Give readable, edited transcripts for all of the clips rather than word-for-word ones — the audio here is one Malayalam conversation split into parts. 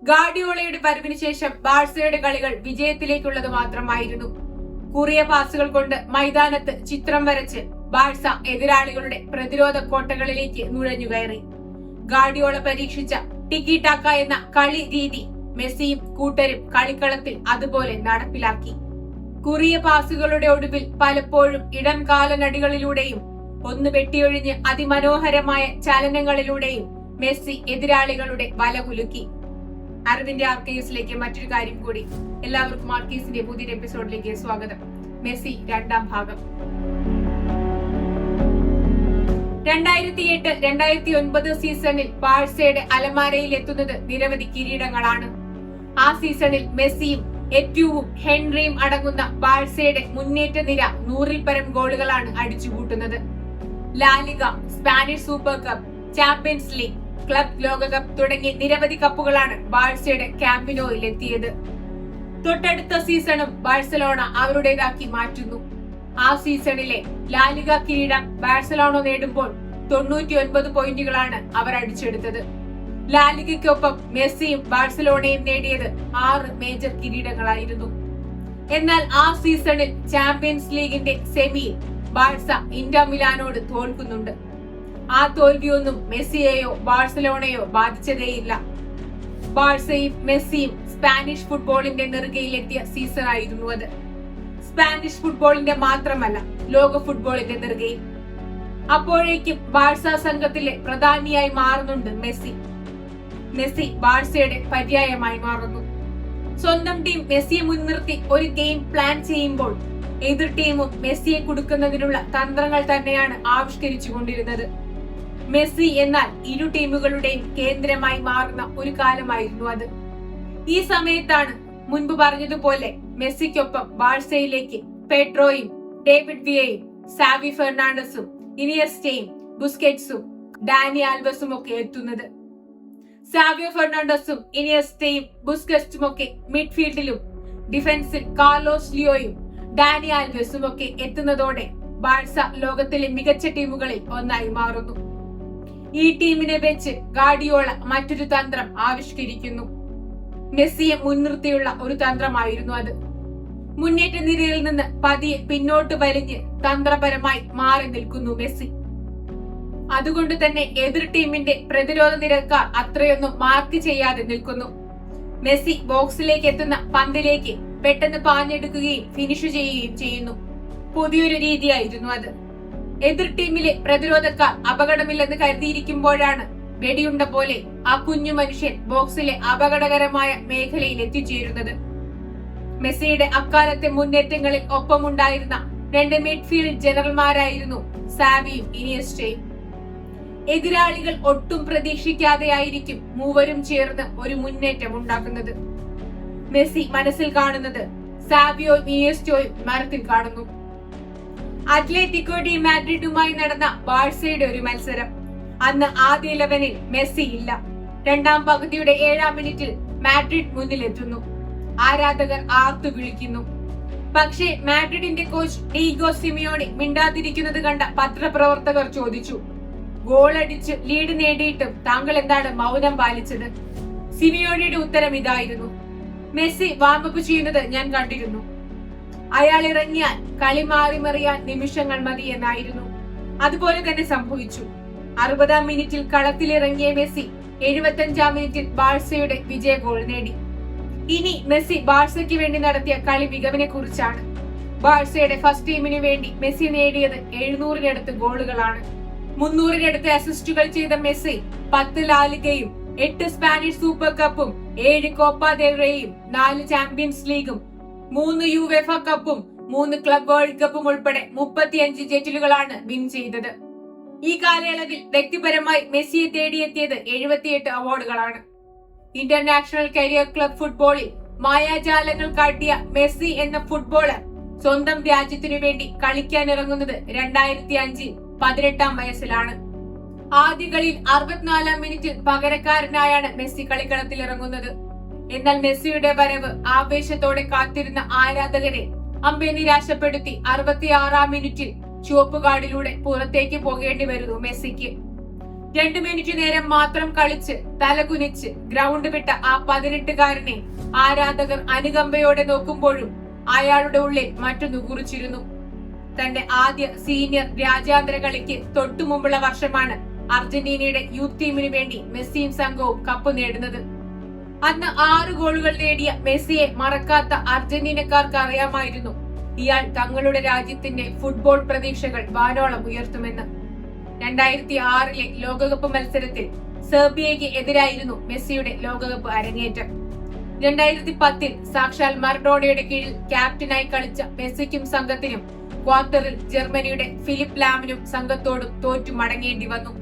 ഗാർഡിയോളയുടെ വരവിന് ശേഷം ബാഴ്സയുടെ കളികൾ വിജയത്തിലേക്കുള്ളത് മാത്രമായിരുന്നു. കുറിയ പാസുകൾ കൊണ്ട് മൈതാനത്ത് ചിത്രം വരച്ച് ബാഴ്സ എതിരാളികളുടെ പ്രതിരോധ കോട്ടകളിലേക്ക് നുഴഞ്ഞുകയറി. ഗാർഡിയോള പരീക്ഷിച്ച ടിക്കി ടാക്ക എന്ന കളി രീതി മെസ്സിയും കൂട്ടരും കളിക്കളത്തിൽ അതുപോലെ നടപ്പിലാക്കി. കുറിയ പാസുകളുടെ ഒടുവിൽ പലപ്പോഴും ഇടം കാലനടികളിലൂടെയും ഒന്ന് വെട്ടിയൊഴിഞ്ഞ് അതിമനോഹരമായ ചലനങ്ങളിലൂടെയും മെസ്സി എതിരാളികളുടെ വല കുലുക്കി. അറിവിന്റെ ആർക്കൈവ്സിലേക്ക് മറ്റൊരു കാര്യം കൂടി. എല്ലാവർക്കും ആർക്കൈവ്സിന്റെ പുതിയൊരു എപ്പിസോഡിലേക്ക് സ്വാഗതം. മെസ്സി രണ്ടാം ഭാഗം. 2008-2009 സീസണിൽ ബാഴ്സയുടെ അലമാരയിൽ എത്തുന്നത് നിരവധി കിരീടങ്ങളാണ്. ആ സീസണിൽ മെസ്സിയും എറ്റ്യൂവും ഹെൻറിയും അടങ്ങുന്ന ബാഴ്സയുടെ മുന്നേറ്റ നിര 100-ൽ പരം ഗോളുകളാണ് അടിച്ചുകൂട്ടുന്നത്. LaLiga, Spanish Super Cup, Champions League, club ലോകകപ്പ് തുടങ്ങിയ നിരവധി കപ്പുകളാണ് ബാഴ്സയുടെ ക്യാമ്പിനോയിൽ എത്തിയത്. തൊട്ടടുത്ത സീസണും ബാഴ്സലോണ അവരുടേതാക്കി മാറ്റുന്നു. ആ സീസണിലെ ലാലിഗ കിരീടം ബാഴ്സലോണ നേടുമ്പോൾ 99 പോയിന്റുകളാണ് അവർ അടിച്ചെടുത്തത്. ലാലിഗയ്ക്കൊപ്പം മെസ്സിയും ബാഴ്സലോണയും നേടിയത് 6 മേജർ കിരീടങ്ങളായിരുന്നു. എന്നാൽ ആ സീസണിൽ ചാമ്പ്യൻസ് ലീഗിന്റെ സെമിയിൽ ബാഴ്സ ഇന്റർ മിലാനോട് തോൽക്കുന്നുണ്ട്. ആ തോൽവിയൊന്നും മെസ്സിയെയോ ബാഴ്സലോണയോ ബാധിച്ചതേയില്ല. ബാഴ്സയും മെസ്സിയും സ്പാനിഷ് ഫുട്ബോളിന്റെ നെറുകയിലെത്തിയ സീസൺ ആയിരുന്നു അത്. സ്പാനിഷ് ഫുട്ബോളിന്റെ മാത്രമല്ല, ലോക ഫുട്ബോളിന്റെ നെറുകയിൽ. അപ്പോഴേക്കും ബാഴ്സ സംഘത്തിലെ പ്രധാനിയായി മാറുന്നുണ്ട് മെസ്സി. മെസ്സി ബാഴ്സയുടെ പര്യായമായി മാറുന്നു. സ്വന്തം ടീം മെസ്സിയെ മുൻനിർത്തി ഒരു ഗെയിം പ്ലാൻ ചെയ്യുമ്പോൾ എതിർ ടീമും മെസ്സിയെ കൊടുക്കുന്നതിനുള്ള തന്ത്രങ്ങൾ തന്നെയാണ് ആവിഷ്കരിച്ചു കൊണ്ടിരുന്നത്. മെസ്സി എന്നാൽ ഇരു ടീമുകളുടെയും കേന്ദ്രമായി മാറുന്ന ഒരു കാലമായിരുന്നു അത്. ഈ സമയത്താണ് മുൻപ് പറഞ്ഞതുപോലെ മെസ്സിക്കൊപ്പം ബാഴ്സയിലേക്ക് പെഡ്രോയും ഡേവിഡ് വിയയും സാവി ഫെർണാണ്ടസും ഇനിയസ്റ്റയും ബുസ്കറ്റ്സും ഡാനി ആൽവസും ഒക്കെ എത്തുന്നത്. സാവിയോ ഫെർണാണ്ടസും ഇനിയസ്റ്റയും ബുസ്കറ്റ്സും ഒക്കെ മിഡ്ഫീൽഡിലും ഡിഫൻസിൽ കാർലോസ് ലിയോയും ഡാനി ആൽവസും ഒക്കെ എത്തുന്നതോടെ ബാഴ്സ ലോകത്തിലെ മികച്ച ടീമുകളിൽ ഒന്നായി മാറുന്നു. ഈ ടീമിനെ വെച്ച് ഗാർഡിയോള മറ്റൊരു തന്ത്രം ആവിഷ്കരിക്കുന്നു. മെസ്സിയെ മുൻനിർത്തിയുള്ള ഒരു തന്ത്രമായിരുന്നു അത്. മുന്നേറ്റ നിരയിൽ നിന്ന് പതിയെ പിന്നോട്ട് വലിഞ്ഞ് തന്ത്രപരമായി മാറി നിൽക്കുന്നു മെസ്സി. അതുകൊണ്ട് തന്നെ എതിർ ടീമിന്റെ പ്രതിരോധ നിരക്കാർ അത്രയൊന്നും മാർക്ക് ചെയ്യാതെ നിൽക്കുന്നു. മെസ്സി ബോക്സിലേക്ക് എത്തുന്ന പന്തിലേക്ക് പെട്ടെന്ന് പാഞ്ഞെടുക്കുകയും ഫിനിഷ് ചെയ്യുകയും ചെയ്യുന്നു. പുതിയൊരു രീതിയായിരുന്നു അത്. എതിർ ടീമിലെ പ്രതിരോധക്കാർ അപകടമില്ലെന്ന് കരുതിയിരിക്കുമ്പോഴാണ് വെടിയുണ്ട പോലെ ആ കുഞ്ഞു മനുഷ്യൻ ബോക്സിലെ അപകടകരമായ മേഖലയിൽ എത്തിച്ചേരുന്നത്. മെസ്സിയുടെ അക്കാലത്തെ മുന്നേറ്റങ്ങളിൽ ഒപ്പമുണ്ടായിരുന്ന 2 മിഡ്ഫീൽഡ് ജനറൽമാരായിരുന്നു സാവിയും ഇനിയസ്റ്റയും. എതിരാളികൾ ഒട്ടും പ്രതീക്ഷിക്കാതെയായിരിക്കും മൂവരും ചേർന്ന് ഒരു മുന്നേറ്റം ഉണ്ടാക്കുന്നത്. മെസ്സി മനസ്സിൽ കാണുന്നത് സാവിയോ ഇനിയസ്റ്റോയും മനസ്സിൽ കാണുന്നു. അത്ലറ്റിക്കോ ഡി മാഡ്രിഡുമായി നടന്ന ബാഴ്സയുടെ ഒരു മത്സരം. അന്ന് ആദ്യ 11-ൽ മെസ്സി ഇല്ല. രണ്ടാം പകുതിയുടെ 7-ാം മിനിറ്റിൽ മാഡ്രിഡ് മുന്നിലെത്തുന്നു. ആരാധകർ ആർത്തു വിളിക്കുന്നു. പക്ഷേ മാഡ്രിഡിന്റെ കോച്ച് ഡീഗോ സിമിയോണി മിണ്ടാതിരിക്കുന്നത് കണ്ട പത്രപ്രവർത്തകർ ചോദിച്ചു, ഗോളടിച്ച് ലീഡ് നേടിയിട്ടും താങ്കൾ എന്താണ് മൗനം പാലിച്ചത്? സിമിയോണിയുടെ ഉത്തരം ഇതായിരുന്നു, മെസ്സി വാമപ്പ് ചെയ്യുന്നത് ഞാൻ കണ്ടിരുന്നു. അയാൾ ഇറങ്ങിയാൽ കളി മാറിമറിയാൻ നിമിഷങ്ങൾ മതി എന്നായിരുന്നു. അതുപോലെ തന്നെ സംഭവിച്ചു. 60-ാം മിനിറ്റിൽ കളത്തിലിറങ്ങിയ മെസ്സി 75-ാം മിനിറ്റിൽ ബാഴ്സയുടെ വിജയ ഗോൾ നേടി. ഇനി മെസ്സി ബാഴ്സയ്ക്ക് വേണ്ടി നടത്തിയ കളി മികവിനെ കുറിച്ചാണ്. ബാഴ്സയുടെ ഫസ്റ്റ് ടീമിന് വേണ്ടി മെസ്സി നേടിയത് 700-നടുത്ത് ഗോളുകളാണ്. 300-നടുത്ത് അസിസ്റ്റുകൾ ചെയ്ത മെസ്സി 10 ലാലിഗയും 8 സ്പാനിഷ് സൂപ്പർ കപ്പും 7 കോപ്പ ദെൽ റേയും 4 ചാമ്പ്യൻസ് ലീഗും 3 യുവേഫ കപ്പും 3 ക്ലബ് വേൾഡ് കപ്പും ഉൾപ്പെടെ 35 ജെറ്റിലുകളാണ് വിൻ ചെയ്തത്. ഈ കാലയളവിൽ വ്യക്തിപരമായി മെസ്സിയെ തേടിയെത്തിയത് 78 അവാർഡുകളാണ്. ഇന്റർനാഷണൽ കരിയർ ക്ലബ് ഫുട്ബോളിൽ മായാജാലങ്ങൾ കാട്ടിയ മെസ്സി എന്ന ഫുട്ബോളർ സ്വന്തം രാജ്യത്തിനു വേണ്ടി കളിക്കാനിറങ്ങുന്നത് 2005 18-ാം വയസ്സിലാണ്. ആദ്യ കളിയിൽ 64-ാം മിനിറ്റിൽ പകരക്കാരനായാണ് മെസ്സി കളിക്കളത്തിൽ ഇറങ്ങുന്നത്. എന്നാൽ മെസ്സിയുടെ വരവ് ആവേശത്തോടെ കാത്തിരുന്ന ആരാധകരെ അമ്പെ നിരാശപ്പെടുത്തി 66-ാം മിനിറ്റിൽ ചുവപ്പ് കാർഡിലൂടെ പുറത്തേക്ക് പോകേണ്ടി വരുന്നു മെസ്സിക്ക്. 2 മിനിറ്റ് നേരം മാത്രം കളിച്ച് തലകുനിച്ച് ഗ്രൗണ്ട് വിട്ട ആ 18-കാരനെ ആരാധകർ അനുകമ്പയോടെ നോക്കുമ്പോഴും അയാളുടെ ഉള്ളിൽ മറ്റൊന്ന് കുറിച്ചിരുന്നു. തന്റെ ആദ്യ സീനിയർ രാജ്യാന്തര കളിക്ക് തൊട്ടുമുമ്പുള്ള വർഷമാണ് അർജന്റീനയുടെ യൂത്ത് ടീമിന് വേണ്ടി മെസ്സിയും സംഘവും കപ്പ് നേടുന്നത്. അന്ന് 6 ഗോളുകൾ നേടിയ മെസ്സിയെ മറക്കാത്ത അർജന്റീനക്കാർക്ക് അറിയാമായിരുന്നു ഇയാൾ തങ്ങളുടെ രാജ്യത്തിന്റെ ഫുട്ബോൾ പ്രതീക്ഷകൾ വാനോളം ഉയർത്തുമെന്ന്. 2006 ലോകകപ്പ് മത്സരത്തിൽ സെർബിയയ്ക്ക് എതിരായിരുന്നു മെസ്സിയുടെ ലോകകപ്പ് അരങ്ങേറ്റം. 2010 സാക്ഷാൽ മറഡോണയുടെ കീഴിൽ ക്യാപ്റ്റനായി കളിച്ച മെസ്സിക്കും സംഘത്തിനും ക്വാർട്ടറിൽ ജർമ്മനിയുടെ ഫിലിപ്പ് ലാമിനും സംഘത്തോടും തോറ്റു മടങ്ങേണ്ടി വന്നു.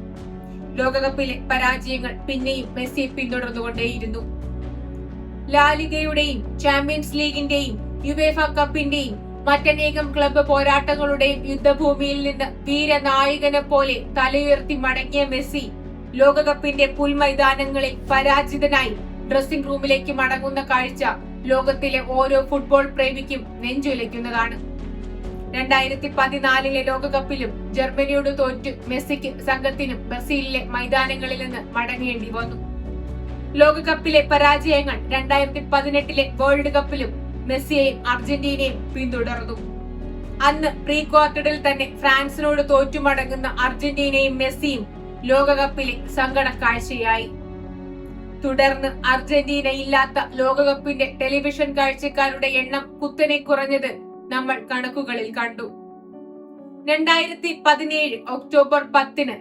ലോകകപ്പിലെ പരാജയങ്ങൾ പിന്നെയും മെസ്സിയെ പിന്തുടർന്നുകൊണ്ടേയിരുന്നു. ലാലിഗയുടെയും ചാമ്പ്യൻസ് ലീഗിന്റെയും യുവേഫ കപ്പിന്റെയും മറ്റനേകം ക്ലബ്ബ് പോരാട്ടങ്ങളുടെയും യുദ്ധഭൂമിയിൽ നിന്ന് വീരനായകനെ പോലെ തലയുയർത്തി മടങ്ങിയ മെസ്സി ലോകകപ്പിന്റെ പുൽമൈതാനങ്ങളിൽ പരാജിതനായി ഡ്രസ്സിംഗ് റൂമിലേക്ക് മടങ്ങുന്ന കാഴ്ച ലോകത്തിലെ ഓരോ ഫുട്ബോൾ പ്രേമിക്കും നെഞ്ചുലയ്ക്കുന്നതാണ്. 2014 ലോകകപ്പിലും ജർമ്മനിയോട് തോറ്റു മെസ്സിക്ക് സംഘത്തിനും ബ്രസീലിലെ മൈതാനങ്ങളിൽ നിന്ന് മടങ്ങേണ്ടി വന്നു. ലോകകപ്പിലെ പരാജയങ്ങൾ 2018 വേൾഡ് കപ്പിലും മെസ്സിയെയും അർജന്റീനയും പിന്തുടർന്നു. അന്ന് പ്രീ ക്വാർട്ടറിൽ തന്നെ ഫ്രാൻസിനോട് തോറ്റുമടങ്ങുന്ന അർജന്റീനയും മെസ്സിയും ലോകകപ്പിലെ സങ്കട കാഴ്ചയായി. തുടർന്ന് അർജന്റീന ഇല്ലാത്ത ലോകകപ്പിന്റെ ടെലിവിഷൻ കാഴ്ചക്കാരുടെ എണ്ണം കുത്തനെ കുറഞ്ഞത് നമ്മൾ കണക്കുകളിൽ കണ്ടു. 2017 ഒക്ടോബർ 10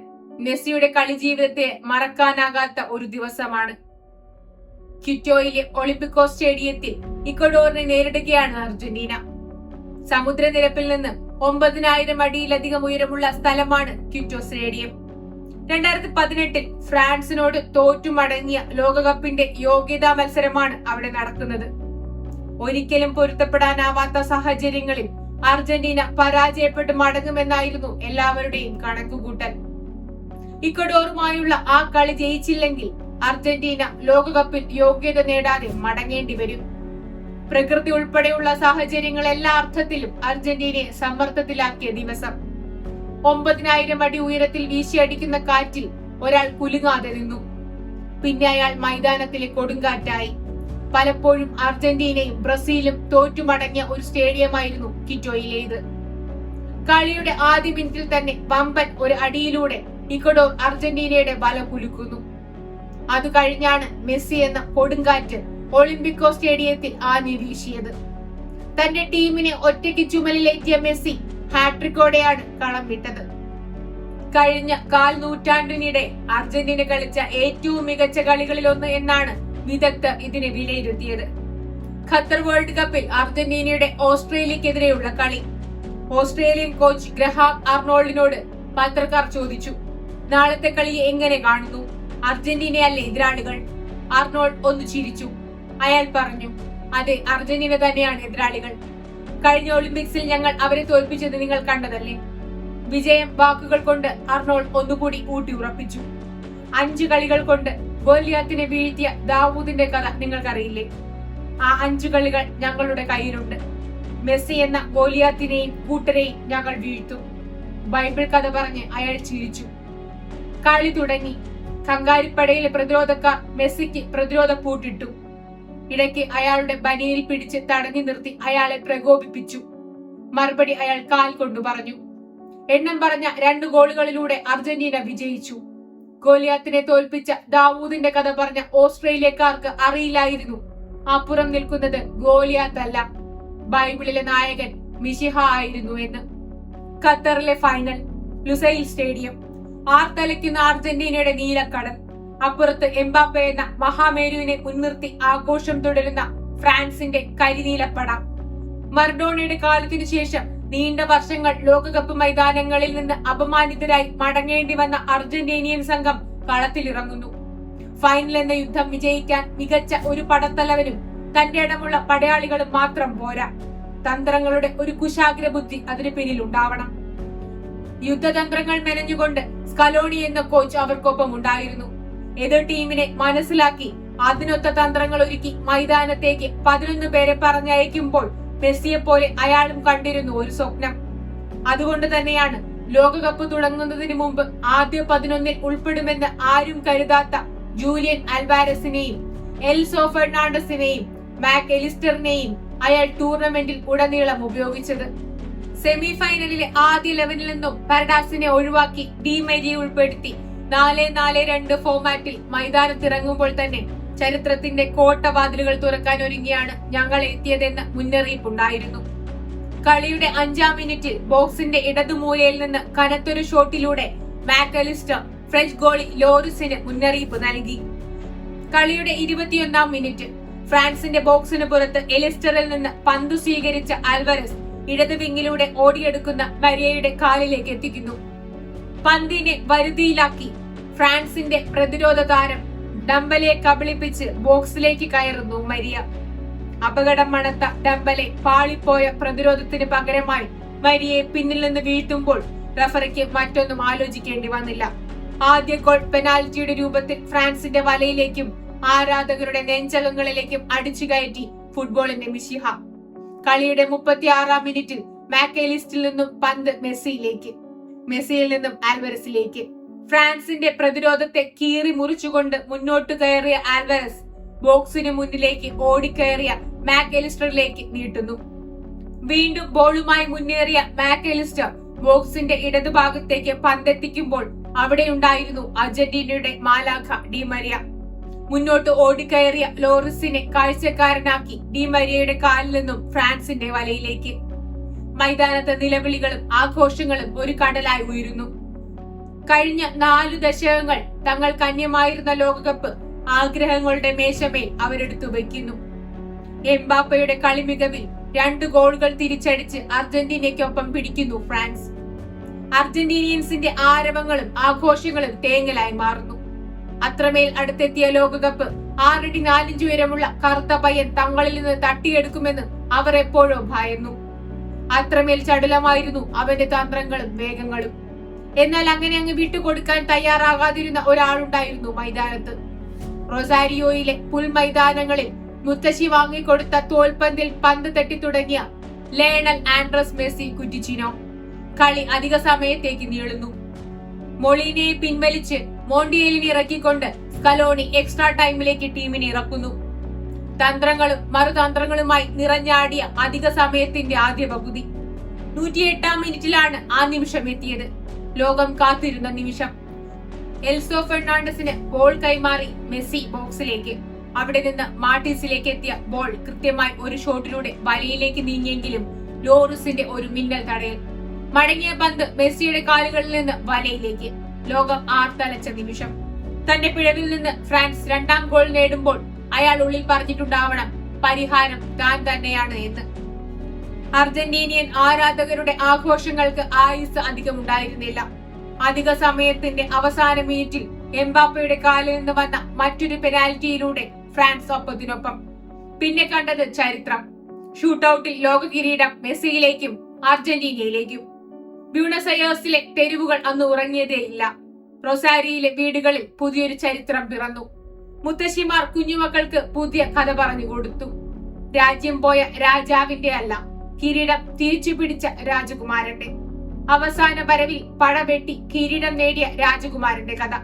മെസ്സിയുടെ കളി ജീവിതത്തെ മറക്കാനാകാത്ത ഒരു ദിവസമാണ്. ക്വിറ്റോയിലെ ഒളിമ്പിക്കോ സ്റ്റേഡിയത്തിൽ ഇക്വഡോറിനെ നേരിടുകയാണ് അർജന്റീന. സമുദ്രനിരപ്പിൽ നിന്ന് 9000 അടിയിലധികം ഉയരമുള്ള സ്ഥലമാണ് ക്വിറ്റോ സ്റ്റേഡിയം. 2018 ഫ്രാൻസിനോട് തോറ്റുമടങ്ങിയ ലോകകപ്പിന്റെ യോഗ്യതാ മത്സരമാണ് അവിടെ നടക്കുന്നത്. ഒരിക്കലും പൊരുത്തപ്പെടാനാവാത്ത സാഹചര്യങ്ങളിൽ അർജന്റീന പരാജയപ്പെട്ട് മടങ്ങുമെന്നായിരുന്നു എല്ലാവരുടെയും കണക്കുകൂട്ടൽ. ഇക്വഡോറുമായുള്ള ആ കളി ജയിച്ചില്ലെങ്കിൽ അർജന്റീന ലോകകപ്പിൽ യോഗ്യത നേടാതെ മടങ്ങേണ്ടി വരും. പ്രകൃതി ഉൾപ്പെടെയുള്ള സാഹചര്യങ്ങൾ എല്ലാ അർത്ഥത്തിലും അർജന്റീനയെ സമ്മർദ്ദത്തിലാക്കിയ ദിവസം. 9000 അടി ഉയരത്തിൽ വീശിയടിക്കുന്ന കാറ്റിൽ ഒരാൾ കുലുങ്ങാതെ നിന്നു. പിന്നെ അയാൾ മൈതാനത്തിലെ കൊടുങ്കാറ്റായി. പലപ്പോഴും അർജന്റീനയും ബ്രസീലും തോറ്റുമടങ്ങിയ ഒരു സ്റ്റേഡിയമായിരുന്നു ക്വിറ്റോയിലേത്. കളിയുടെ ആദ്യ മിനിറ്റിൽ തന്നെ വമ്പൻ ഒരു അടിയിലൂടെ ഇക്വഡോർ അർജന്റീനയുടെ ബല കുലുക്കുന്നു. അത് കഴിഞ്ഞാണ് മെസ്സി എന്ന കൊടുങ്കാറ്റ് ഒളിമ്പിക്കോ സ്റ്റേഡിയത്തിൽ ആഞ്ഞു വീശിയത്. തന്റെ ടീമിനെ ഒറ്റയ്ക്ക് ചുമലിലേറ്റിയ മെസ്സി ഹാട്രിക്കോടെയാണ് കളം വിട്ടത്. കഴിഞ്ഞ 1/4 നൂറ്റാണ്ടിനിടെ അർജന്റീന കളിച്ച ഏറ്റവും മികച്ച കളികളിലൊന്ന് എന്നാണ് വിദഗ്ധർ ഇതിനെ വിലയിരുത്തിയത്. ഖത്തർ വേൾഡ് കപ്പിൽ അർജന്റീനയുടെ ഓസ്ട്രേലിയക്കെതിരെയുള്ള കളി. ഓസ്ട്രേലിയൻ കോച്ച് ഗ്രഹാം അർണോൾഡിനോട് പത്രക്കാർ ചോദിച്ചു, നാളത്തെ കളിയെ എങ്ങനെ കാണുന്നു? അർജന്റീനയല്ലേ എതിരാളികൾ? അർണോൾഡ് ഒന്ന് ചിരിച്ചു. അയാൾ പറഞ്ഞു, അതെ, അർജന്റീന തന്നെയാണ് എതിരാളികൾ. കഴിഞ്ഞ ഒളിമ്പിക്സിൽ ഞങ്ങൾ അവരെ തോൽപ്പിച്ചത് നിങ്ങൾ കണ്ടതല്ലേ? വിജയം വാക്കുകൾ കൊണ്ട് അർണോൾഡ് ഒന്നുകൂടി ഊട്ടി ഉറപ്പിച്ചു. 5 കളികൾ കൊണ്ട് ഗോലിയാത്തിനെ വീഴ്ത്തിയ ദാവൂദിന്റെ കഥ നിങ്ങൾക്കറിയില്ലേ? ആ 5 കളികൾ ഞങ്ങളുടെ കയ്യിലുണ്ട്. മെസ്സി എന്ന ഗോലിയാത്തിനെയും കൂട്ടരെയും ഞങ്ങൾ വീഴ്ത്തും. ബൈബിൾ കഥ പറഞ്ഞ് അയാൾ ചിരിച്ചു. കളി തുടങ്ങി. കങ്കാരിപ്പടയിലെ പ്രതിരോധക്കാർ മെസ്സിക്ക് പ്രതിരോധ പൂട്ടിട്ടു. ഇടയ്ക്ക് അയാളുടെ ബനിയിൽ പിടിച്ച് തടഞ്ഞു നിർത്തി അയാളെ പ്രകോപിപ്പിച്ചു. മറുപടി അയാൾ കാൽ കൊണ്ടു പറഞ്ഞു. എണ്ണം പറഞ്ഞ 2 ഗോളുകളിലൂടെ അർജന്റീന വിജയിച്ചു. ഗോലിയാത്തിനെ തോൽപ്പിച്ച ദാവൂദിന്റെ കഥ പറഞ്ഞ ഓസ്ട്രേലിയക്കാർക്ക് അറിയില്ലായിരുന്നു അപ്പുറം നിൽക്കുന്നത് ഗോലിയാത്തല്ല, ബൈബിളിലെ നായകൻ മിശിഹ ആയിരുന്നു എന്ന്. ഖത്തറിലെ ഫൈനൽ, ലുസൈൽ സ്റ്റേഡിയം. ആർത്തലയ്ക്കുന്ന അർജന്റീനയുടെ നീലക്കടൽ. അപ്പുറത്ത് എംബാപ്പെ എന്ന മഹാമേരുവിനെ മുൻനിർത്തി ആഘോഷം തുടരുന്ന ഫ്രാൻസിന്റെ കരിനീലപ്പട. മറഡോണയുടെ കാലത്തിനു ശേഷം നീണ്ട വർഷങ്ങൾ ലോകകപ്പ് മൈതാനങ്ങളിൽ നിന്ന് അപമാനിതരായി മടങ്ങേണ്ടി വന്ന അർജന്റീനിയൻ സംഘം കളത്തിലിറങ്ങുന്നു. ഫൈനൽ എന്ന യുദ്ധം വിജയിക്കാൻ മികച്ച ഒരു പടത്തലവനും തന്റെ ഇടമുള്ള പടയാളികളും മാത്രം പോരാ. തന്ത്രങ്ങളുടെ ഒരു കുശാഗ്ര ബുദ്ധി അതിന് പിന്നിൽ ഉണ്ടാവണം. യുദ്ധതന്ത്രങ്ങൾ മെനഞ്ഞുകൊണ്ട് സ്കലോണി എന്ന കോച്ച് അവർക്കൊപ്പം ഉണ്ടായിരുന്നു. എതിർ ടീമിനെ മനസ്സിലാക്കി അതിനൊത്ത തന്ത്രങ്ങൾ ഒരുക്കി മൈതാനത്തേക്ക് 11 പേരെ പറഞ്ഞയക്കുമ്പോൾ മെസ്സിയെ പോലെ അയാളും കണ്ടിരുന്നു ഒരു സ്വപ്നം. അതുകൊണ്ട് തന്നെയാണ് ലോകകപ്പ് തുടങ്ങുന്നതിന് മുമ്പ് ആദ്യ 11-ൽ ഉൾപ്പെടുമെന്ന് ആരും കരുതാത്ത ജൂലിയൻ അൽവാരസിനെയും എൽസോ ഫെർണാണ്ടസിനെയും മാക് എലിസ്റ്ററിനെയും അയാൾ ടൂർണമെന്റിൽ ഉടനീളം ഉപയോഗിച്ചത്. സെമി ഫൈനലിലെ ആദ്യ 11-ൽ നിന്നും പാരഡാസിനെ ഒഴിവാക്കി ഡി മരിയെ ഉൾപ്പെടുത്തി 4-4-2 ഫോർമാറ്റിൽ മൈതാനത്തിറങ്ങുമ്പോൾ തന്നെ ചരിത്രത്തിന്റെ കോട്ടവാതിലുകൾ തുറക്കാൻ ഒരുങ്ങിയാണ് ഞങ്ങൾ എത്തിയതെന്ന് മുന്നറിയിപ്പുണ്ടായിരുന്നു. കളിയുടെ 5-ാം മിനിറ്റിൽ ബോക്സിന്റെ ഇടതുമൂലയിൽ നിന്ന് കനത്തൊരു ഷോട്ടിലൂടെ മാക് എലിസ്റ്റർ ഫ്രഞ്ച് ഗോളി ലോറിസിന് മുന്നറിയിപ്പ് നൽകി. കളിയുടെ 21-ാം മിനിറ്റ് ഫ്രാൻസിന്റെ ബോക്സിന് പുറത്ത് എലിസ്റ്ററിൽ നിന്ന് പന്ത് സ്വീകരിച്ച ആൽവരസ് ഇടത് വിങ്ങിലൂടെ ഓടിയെടുക്കുന്ന മരിയയുടെ കാലിലേക്ക് എത്തിക്കുന്നു. പന്തിനെ വരുതിയിലാക്കി ഫ്രാൻസിന്റെ പ്രതിരോധ താരം ഡംബലെ കബളിപ്പിച്ച് ബോക്സിലേക്ക് കയറുന്നു മരിയ. അപകടം മണത്ത ഡംബലെ പാളിപ്പോയ പ്രതിരോധത്തിന് പകരമായി മരിയയെ പിന്നിൽ നിന്ന് വീഴ്ത്തുമ്പോൾ റഫറിക്ക് മറ്റൊന്നും ആലോചിക്കേണ്ടി വന്നില്ല. ആദ്യ ഗോൾ പെനാൽറ്റിയുടെ രൂപത്തിൽ ഫ്രാൻസിന്റെ വലയിലേക്കും ആരാധകരുടെ നെഞ്ചകങ്ങളിലേക്കും അടിച്ചു കയറ്റി ഫുട്ബോളിന്റെ മിശിഹ. കളിയുടെ 36-ാം മിനിറ്റിൽ മാക് എലിസ്റ്ററിൽ നിന്നും പന്ത് മെസ്സിയിലേക്ക്, മെസ്സിയിൽ നിന്നും ആൽവരസിലേക്ക്. ഫ്രാൻസിന്റെ പ്രതിരോധത്തെ കീറി മുറിച്ചുകൊണ്ട് മുന്നോട്ട് കയറിയ ആൽവരസ് ബോക്സിന് മുന്നിലേക്ക് ഓടിക്കയറിയ മാക് എലിസ്റ്ററിലേക്ക് നീട്ടുന്നു. വീണ്ടും ബോളുമായി മുന്നേറിയ മാക് എലിസ്റ്റർ ബോക്സിന്റെ ഇടതുഭാഗത്തേക്ക് പന്തെത്തിക്കുമ്പോൾ അവിടെയുണ്ടായിരുന്നു അർജന്റീനയുടെ മാലാഖ ഡി മരിയ. മുന്നോട്ട് ഓടിക്കയറിയ ലോറിസിനെ കാഴ്ചക്കാരനാക്കി ഡി മരിയയുടെ കാലിൽ നിന്നും ഫ്രാൻസിന്റെ വലയിലേക്ക്. മൈതാനത്തെ നിലവിളികളും ആഘോഷങ്ങളും ഒരു കടലായി ഉയരുന്നു. കഴിഞ്ഞ 4 ദശകങ്ങൾ തങ്ങൾക്ക് അന്യമായിരുന്ന ലോകകപ്പ് ആഗ്രഹങ്ങളുടെ മേശമേൽ അവരെടുത്തു വയ്ക്കുന്നു. എംബാപ്പയുടെ കളിമികവിൽ 2 ഗോളുകൾ തിരിച്ചടിച്ച് അർജന്റീനയ്ക്കൊപ്പം പിടിക്കുന്നു ഫ്രാൻസ്. അർജന്റീനിയൻസിന്റെ ആരവങ്ങളും ആഘോഷങ്ങളും തേങ്ങലായി മാറുന്നു. അത്രമേൽ അടുത്തെത്തിയ ലോകകപ്പ് 6 അടി 4 ഇഞ്ച് ഉയരമുള്ള കറുത്ത പയ്യൻ തങ്ങളിൽ നിന്ന് തട്ടിയെടുക്കുമെന്ന് അവർ എപ്പോഴോ ഭയന്നു. അത്രമേൽ ചടുലമായിരുന്നു അവന്റെ തന്ത്രങ്ങളും വേഗങ്ങളും. എന്നാൽ അങ്ങനെ അങ്ങ് വിട്ടുകൊടുക്കാൻ തയ്യാറാകാതിരുന്ന ഒരാളുണ്ടായിരുന്നു മൈതാനത്ത്. റൊസാരിയോയിലെ പുൽമൈതാനങ്ങളിൽ മുത്തശ്ശി വാങ്ങിക്കൊടുത്ത തോൽപന്തിൽ പന്ത് തട്ടി തുടങ്ങിയ ലയണൽ ആൻഡ്രസ് മെസ്സി കുറ്റിച്ചിനോ. കളി അധിക സമയത്തേക്ക് നീളുന്നു. മൊളീനയെ പിൻവലിച്ച് മോണ്ടിയേലിനെ ഇറക്കിക്കൊണ്ട് സ്കലോണി എക്സ്ട്രാ ടൈമിലേക്ക് ടീമിനെ ഇറക്കുന്നു. തന്ത്രങ്ങളും മറുതന്ത്രങ്ങളുമായി നിറഞ്ഞാടിയ അധിക സമയത്തിന്റെ ആദ്യ പകുതി 108-ാം മിനിറ്റിലാണ് ആ നിമിഷം എത്തിയത്. ലോകം കാത്തിരുന്ന നിമിഷം. എൽസോ ഫെർണാണ്ടസിന് ബോൾ കൈമാറി മെസ്സി ബോക്സിലേക്ക്. അവിടെ നിന്ന് മാർട്ടിൻസിലേക്ക് എത്തിയ ബോൾ കൃത്യമായി ഒരു ഷോട്ടിലൂടെ വലയിലേക്ക് നീങ്ങിയെങ്കിലും ലോറിസിന്റെ ഒരു മിന്നൽ തടയൽ. മടങ്ങിയ പന്ത് മെസ്സിയുടെ കാലുകളിൽ നിന്ന് വലയിലേക്ക്. ലോകം ആർത്തലച്ച നിമിഷം. തന്റെ പിഴവിൽ നിന്ന് ഫ്രാൻസ് 2-ാം ഗോൾ നേടുമ്പോൾ അയാൾ ഉള്ളിൽ പറഞ്ഞിട്ടുണ്ടാവണം പരിഹാരം താൻ തന്നെയാണ് എന്ന്. അർജന്റീനിയൻ ആരാധകരുടെ ആഘോഷങ്ങൾക്ക് ആയുസ് അധികമുണ്ടായിരുന്നില്ല. അധിക സമയത്തിന്റെ അവസാന മിനിറ്റിൽ എംബാപ്പയുടെ കാലിൽ നിന്ന് വന്ന മറ്റൊരു പെനാൽറ്റിയിലൂടെ ഫ്രാൻസ് ഒപ്പത്തിനൊപ്പം. പിന്നെ കണ്ടത് ചരിത്രം. ഷൂട്ടൌട്ടിൽ ലോക കിരീടം മെസ്സിയിലേക്കും അർജന്റീനയിലേക്കും. ബ്യൂണസ് അയേഴ്സിലെ തെരുവുകൾ അന്ന് ഉറങ്ങിയതേയില്ല. റൊസാരിയിലെ വീടുകളിൽ പുതിയൊരു ചരിത്രം പിറന്നു. മുത്തശ്ശിമാർ കുഞ്ഞുമക്കൾക്ക് പുതിയ കഥ പറഞ്ഞു കൊടുത്തു. രാജ്യം പോയ രാജാവിന്റെ അല്ല, കിരീടം തിരിച്ചു പിടിച്ച രാജകുമാരന്റെ. അവസാന വരവിൽ പടവെട്ടി കിരീടം നേടിയ രാജകുമാരന്റെ കഥ.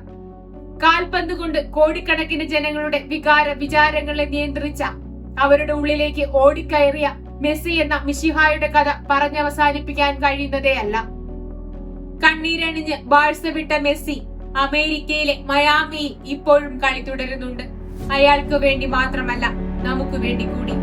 കാൽപന്ത് കൊണ്ട് കോടിക്കണക്കിന് ജനങ്ങളുടെ വികാര വിചാരങ്ങളെ നിയന്ത്രിച്ച അവരുടെ ഉള്ളിലേക്ക് ഓടിക്കയറിയ മെസ്സി എന്ന മിശിഹായുടെ കഥ പറഞ്ഞവസാനിപ്പിക്കാൻ കഴിയുന്നതേ അല്ല. കണ്ണീരണിഞ്ഞ് ബാഴ്സ വിട്ട മെസ്സി അമേരിക്കയിലെ മയാമിയിൽ ഇപ്പോഴും കളി തുടരുന്നുണ്ട്. അയാൾക്ക് വേണ്ടി മാത്രമല്ല, നമുക്ക് വേണ്ടി കൂടി.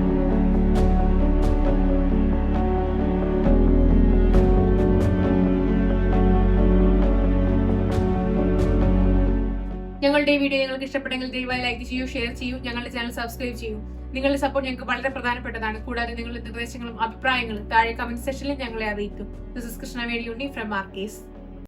ഞങ്ങളുടെ ഈ വീഡിയോ നിങ്ങൾക്ക് ഇഷ്ടപ്പെട്ടെങ്കിൽ ദയവായി ലൈക്ക് ചെയ്യൂ, ഷെയർ ചെയ്യൂ, ഞങ്ങളുടെ ചാനൽ സബ്സ്ക്രൈബ് ചെയ്യൂ. നിങ്ങളുടെ സപ്പോർട്ട് ഞങ്ങൾക്ക് വളരെ പ്രധാനപ്പെട്ടതാണ്. കൂടാതെ നിങ്ങളുടെ നിർദ്ദേശങ്ങളും അഭിപ്രായങ്ങളും താഴെ കമന്റ് സെക്ഷനിൽ ഞങ്ങളെ അറിയിക്കും. ദിസ് ഇസ് കൃഷ്ണ വേഡിയോണി ഫ്രം ആർക്കേസ്.